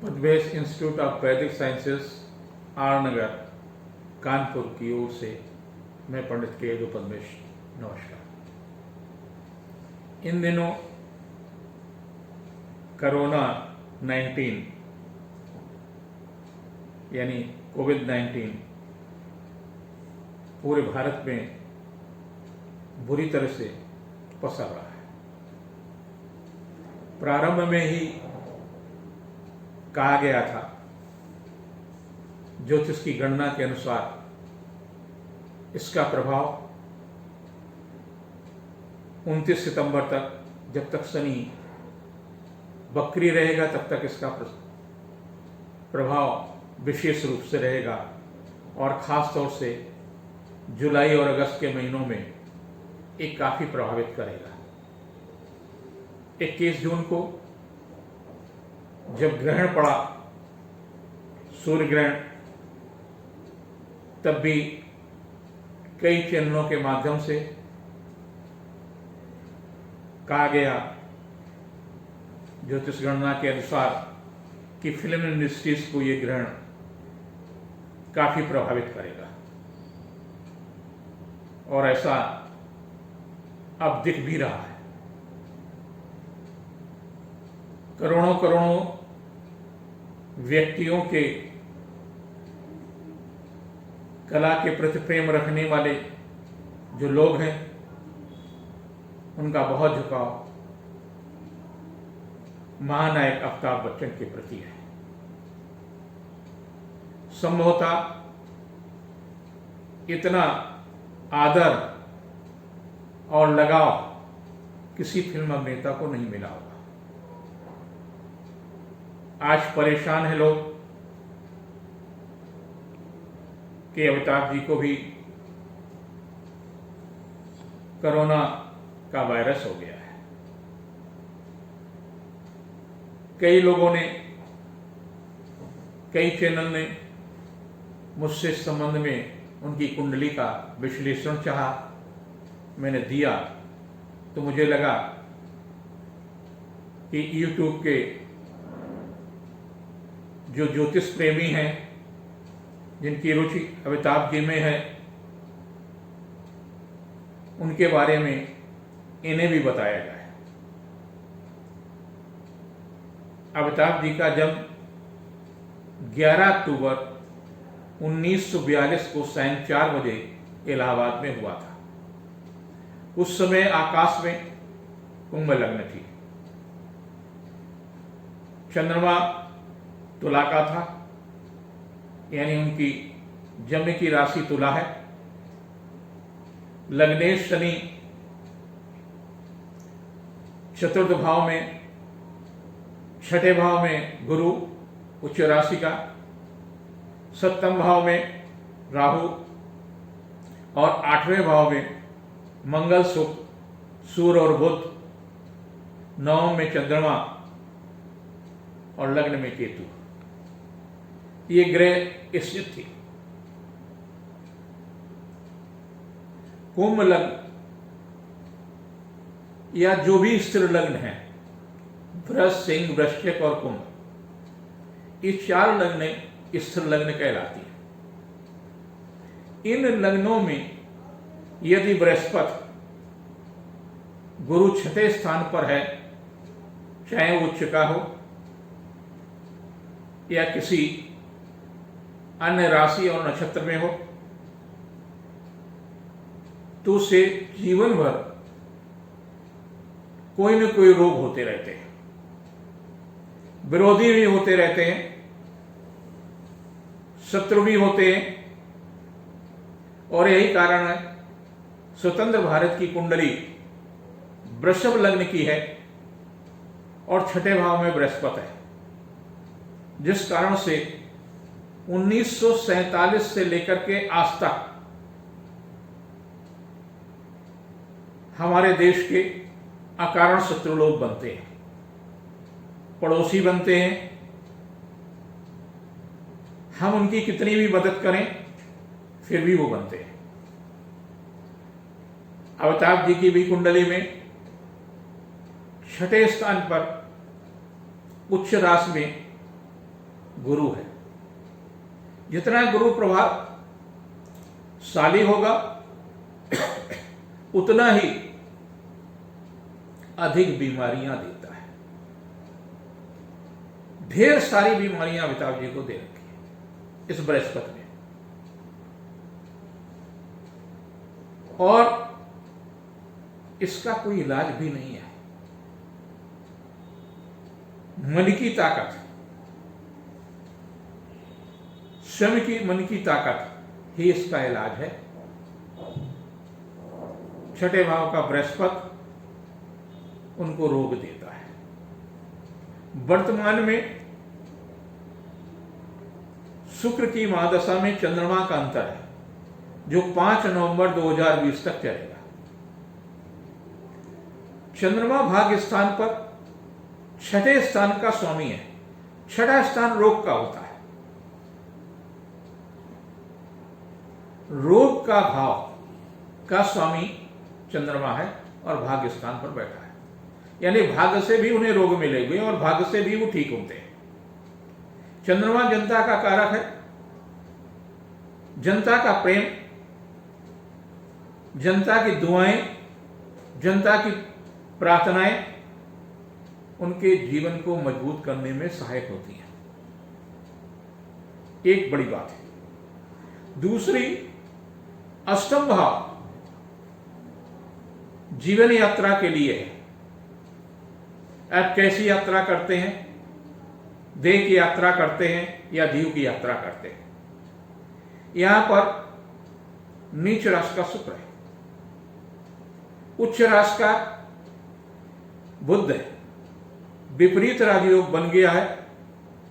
Padmesh institute of वैदिक sciences, are नगर, कानपुर की ओर से मैं पंडित के यदु पद्मेश नमस्कार। इन दिनों कोरोना 19 यानी कोविड-19 पूरे भारत में बुरी तरह से पसर रहा है। प्रारंभ में ही कहा गया था, ज्योतिष की गणना के अनुसार इसका प्रभाव 29 सितंबर तक, जब तक शनि वक्री रहेगा तब तक इसका प्रभाव विशेष रूप से रहेगा और खास तौर से जुलाई और अगस्त के महीनों में एक काफी प्रभावित करेगा। 21 जून को जब ग्रहण पड़ा, सूर्य ग्रहण, तब भी कई चैनलों के माध्यम से कहा गया ज्योतिष गणना के अनुसार कि फिल्म इंडस्ट्रीज को यह ग्रहण काफी प्रभावित करेगा और ऐसा अब दिख भी रहा है। करोड़ों करोड़ों व्यक्तियों के कला के प्रति प्रेम रखने वाले जो लोग हैं, उनका बहुत झुकाव महानायक अमिताभ बच्चन के प्रति है। संभवतः इतना आदर और लगाव किसी फिल्म अभिनेता को नहीं मिला होगा। आज परेशान है लोग कि अमिताभ जी को भी कोरोना का वायरस हो गया है। कई लोगों ने, कई चैनल ने मुझसे इस संबंध में उनकी कुंडली का विश्लेषण चाहा। मैंने दिया तो मुझे लगा कि YouTube के जो ज्योतिष प्रेमी हैं, जिनकी रुचि अमिताभ जी में है, उनके बारे में इन्हें भी बताया जाए। अमिताभ जी का जन्म 11 अक्टूबर 1942 को सायं 4 बजे इलाहाबाद में हुआ था। उस समय आकाश में कुंभ लग्न थी। चंद्रमा तुला का था, यानी उनकी जन्म की राशि तुला है। लग्नेश शनि चतुर्थ भाव में, छठे भाव में गुरु उच्च राशि का, सप्तम भाव में राहु और 8वें भाव में मंगल, शुक्र, सूर्य और बुध, नवम में चंद्रमा और लग्न में केतु। ये ग्रह स्थित थी। कुंभ लग्न या जो भी स्थिर लग्न है, वृष, सिंह, वृश्चिक और कुंभ, ये 4 लग्न स्थिर लग्न कहलाती है। इन लग्नों में यदि बृहस्पति गुरु 6ठे स्थान पर है, चाहे वो उच्च का हो या किसी अन्य राशि और नक्षत्र में हो, तो उसे जीवन भर कोई न कोई रोग होते रहते हैं, विरोधी भी होते रहते हैं, शत्रु भी होते हैं। और यही कारण है स्वतंत्र भारत की कुंडली वृषभ लग्न की है और 6ठे भाव में बृहस्पति है, जिस कारण से 1947 से लेकर के आज तक हमारे देश के अकारण शत्रु लोग बनते हैं, पड़ोसी बनते हैं। हम उनकी कितनी भी मदद करें फिर भी वो बनते हैं। अमिताभ जी की भी कुंडली में 6ठे स्थान पर उच्च राशि में गुरु है। जितना गुरु प्रभावशाली होगा उतना ही अधिक बीमारियां देता है। ढेर सारी बीमारियां अमिताभ जी को दे रखी है इस बृहस्पति ने। और इसका कोई इलाज भी नहीं है। मन की ताकत, स्वयं की मन की ताकत ही इसका इलाज है। छठे भाव का बृहस्पति उनको रोग देता है। वर्तमान में शुक्र की महादशा में चंद्रमा का अंतर है जो 5 नवंबर 2020 तक चलेगा। चंद्रमा भाग्य स्थान पर छठे स्थान का स्वामी है। छठा स्थान रोग का होता है। रोग का भाव का स्वामी चंद्रमा है और भाग्य स्थान पर बैठा है, यानी भाग्य से भी उन्हें रोग मिलेंगे और भाग्य से भी वो ठीक होते हैं। चंद्रमा जनता का कारक है। जनता का प्रेम, जनता की दुआएं, जनता की प्रार्थनाएं उनके जीवन को मजबूत करने में सहायक होती हैं। एक बड़ी बात है। दूसरी, अष्टम भाव जीवन यात्रा के लिए है। आप कैसी यात्रा करते हैं? देह की यात्रा करते हैं या जीव की यात्रा करते हैं? यहां पर नीच राशि का शुक्र है, उच्च राशि का बुध है। विपरीत राजयोग बन गया है,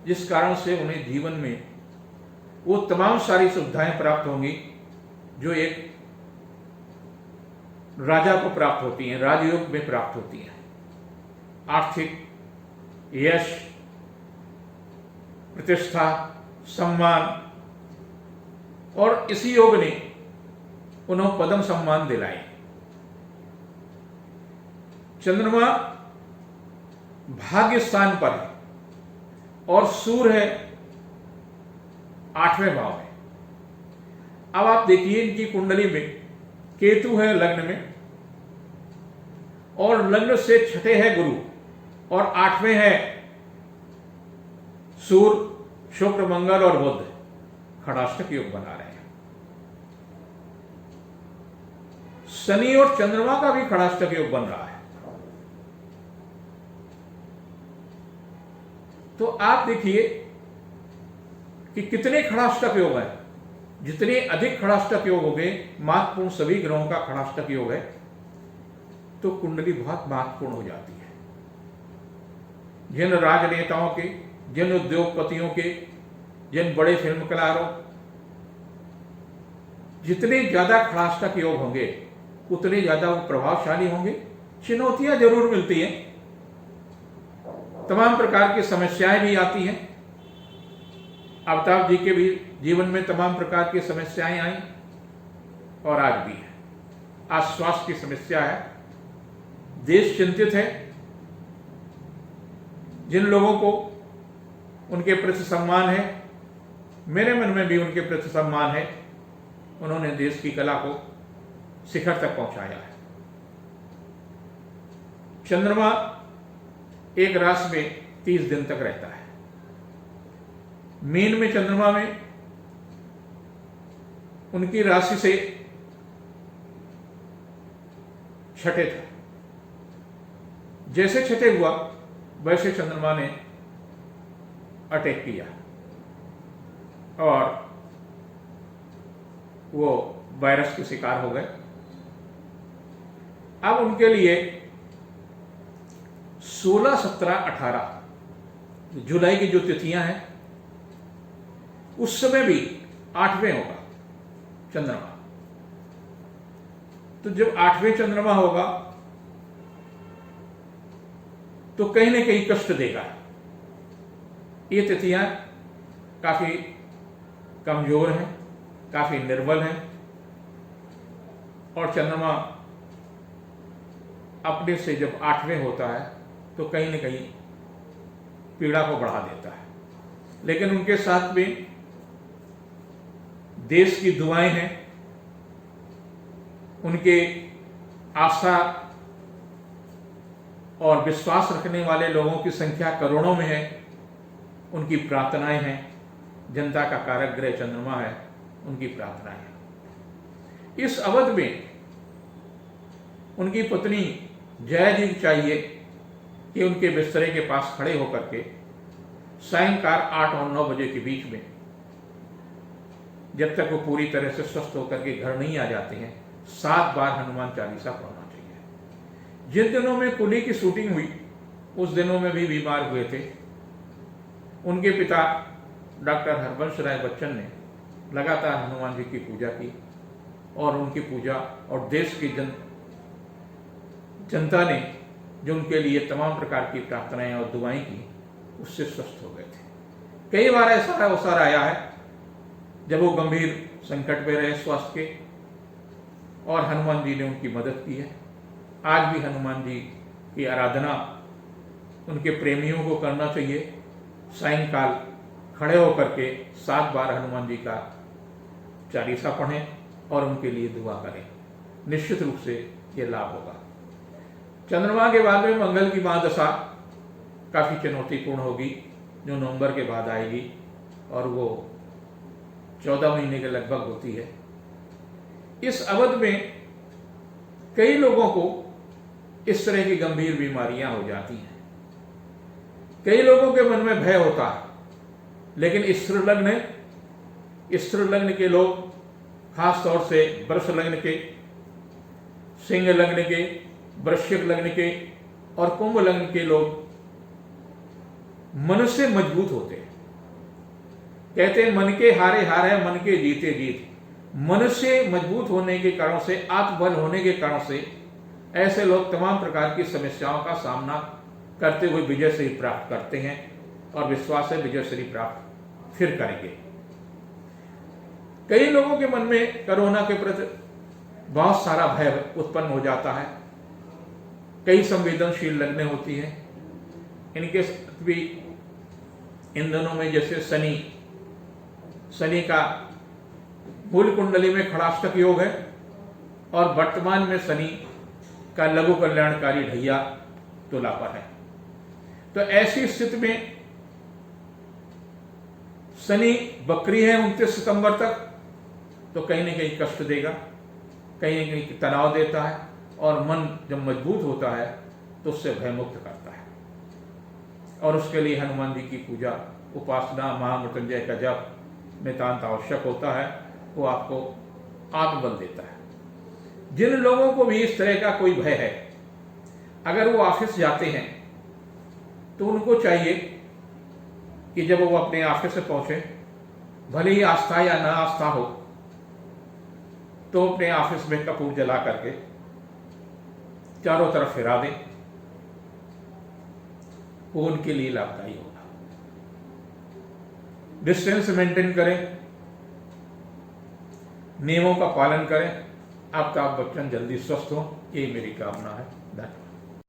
जिस कारण से उन्हें जीवन में वो तमाम सारी सुविधाएं प्राप्त होंगी जो एक राजा को प्राप्त होती हैं, राजयोग में प्राप्त होती हैं। आर्थिक यश, प्रतिष्ठा, सम्मान, और इसी योग ने उन्हें पद्म सम्मान दिलाए। चंद्रमा भाग्य स्थान पर है और सूर्य है 8वें भाव में। अब आप देखिए इनकी कुंडली में केतु है लग्न में, और लग्न से छठे है गुरु, और 8वें है सूर्य, शुक्र, मंगल और बुध खड़ाष्टक योग बना रहे हैं। शनि और चंद्रमा का भी खड़ाष्टक योग बन रहा है। तो आप देखिए कि कितने खड़ाष्टक योग है। जितने अधिक खड़ाष्टक योग हो गए, महत्वपूर्ण सभी ग्रहों का खड़ाष्टक योग है, तो कुंडली बहुत महत्वपूर्ण हो जाती है। जिन राजनेताओं के, जिन उद्योगपतियों के, जिन बड़े फिल्म कलाकारों, जितने ज्यादा खड़ाष्टक योग होंगे उतने ज्यादा वो प्रभावशाली होंगे। चुनौतियां जरूर मिलती हैं, तमाम प्रकार की समस्याएं भी आती हैं। अमिताभ जी के भी जीवन में तमाम प्रकार की समस्याएं आई और आज भी है। आज स्वास्थ्य की समस्या है, देश चिंतित है। जिन लोगों को उनके प्रति सम्मान है, मेरे मन में भी उनके प्रति सम्मान है, उन्होंने देश की कला को शिखर तक पहुंचाया है। चंद्रमा एक राशि में 30 दिन तक रहता है। मीन में चंद्रमा में उनकी राशि से छठे था। जैसे छठे हुआ वैसे चंद्रमा ने अटैक किया और वो वायरस के शिकार हो गए। अब उनके लिए 16, 17, 18 जुलाई की जो तिथियां हैं उस समय भी 8वें होगा चंद्रमा। तो जब 8वें चंद्रमा होगा तो कहीं ना कहीं कष्ट देगा। ये तिथियां काफी कमजोर हैं, काफी निर्बल हैं, और चंद्रमा अपने से जब 8वें होता है तो कहीं ना कहीं पीड़ा को बढ़ा देता है। लेकिन उनके साथ में देश की दुआएं हैं, उनके आशा और विश्वास रखने वाले लोगों की संख्या करोड़ों में है, उनकी प्रार्थनाएं हैं। जनता का कारक ग्रह चंद्रमा है, उनकी प्रार्थनाएं हैं। इस अवधि में उनकी पत्नी जया जी चाहिए कि उनके बिस्तरे के पास खड़े होकर के सायंकाल 8 और 9 बजे के बीच में, जब तक वो पूरी तरह से स्वस्थ होकर के घर नहीं आ जाते हैं, 7 बार हनुमान चालीसा पढ़ना चाहिए। जिन दिनों में कुली की शूटिंग हुई उस दिनों में भी बीमार हुए थे। उनके पिता डॉक्टर हरबंश राय बच्चन ने लगातार हनुमान जी की पूजा की और उनकी पूजा और देश की जनता ने जो उनके लिए तमाम प्रकार की प्रार्थनाएं और दुआएं की, उससे स्वस्थ हो गए थे। कई बार ऐसा अवसर आया है जब वो गंभीर संकट में रहे स्वास्थ्य के, और हनुमान जी ने उनकी मदद की है। आज भी हनुमान जी की आराधना उनके प्रेमियों को करना चाहिए। सायंकाल खड़े होकर के 7 बार हनुमान जी का चालीसा पढ़ें और उनके लिए दुआ करें, निश्चित रूप से ये लाभ होगा। चंद्रमा के बाद में मंगल की महादशा काफ़ी चुनौतीपूर्ण होगी, जो नवंबर के बाद आएगी और वो 14 महीने के लगभग होती है। इस अवधि में कई लोगों को इस तरह की गंभीर बीमारियां हो जाती हैं। कई लोगों के मन में भय होता है, लेकिन स्त्री लग्न के लोग, खास तौर से वृष लग्न के, सिंह लग्न के, वृश्चिक लग्न के और कुंभ लग्न के लोग मन से मजबूत होते हैं। कहते हैं मन के हारे हार है, मन के जीते जीत। मन से मजबूत होने के कारण से, आत्मबल होने के कारण से ऐसे लोग तमाम प्रकार की समस्याओं का सामना करते हुए विजयश्री प्राप्त करते हैं और विश्वास है विजयश्री प्राप्त फिर करेंगे। कई लोगों के मन में कोरोना के प्रति बहुत सारा भय उत्पन्न हो जाता है। कई संवेदनशील लगने होती हैं। इनके साथ भी इन दिनों में जैसे शनि का मूल कुंडली में खड़ाष्टक योग है और वर्तमान में शनि का लघु कल्याणकारी ढैया तुला पर है। तो ऐसी स्थिति में शनि वक्री है 29 सितंबर तक, तो कहीं न कहीं कष्ट देगा, कहीं न कहीं तनाव देता है और मन जब मजबूत होता है तो उससे भयमुक्त करता है। और उसके लिए हनुमान जी की पूजा, उपासना, महामृत्युंजय का जप नितांत आवश्यक होता है। वो आपको आत्मबल देता है। जिन लोगों को भी इस तरह का कोई भय है, अगर वो ऑफिस जाते हैं तो उनको चाहिए कि जब वो अपने ऑफिस से पहुंचे, भले ही आस्था या ना आस्था हो, तो अपने ऑफिस में कपूर जला करके चारों तरफ फिरा दें, वो उनके लिए लाभदायी होगा। डिस्टेंस मेंटेन करें, नियमों का पालन करें। अमिताभ बच्चन जल्दी स्वस्थ हो, यही मेरी कामना है। धन्यवाद।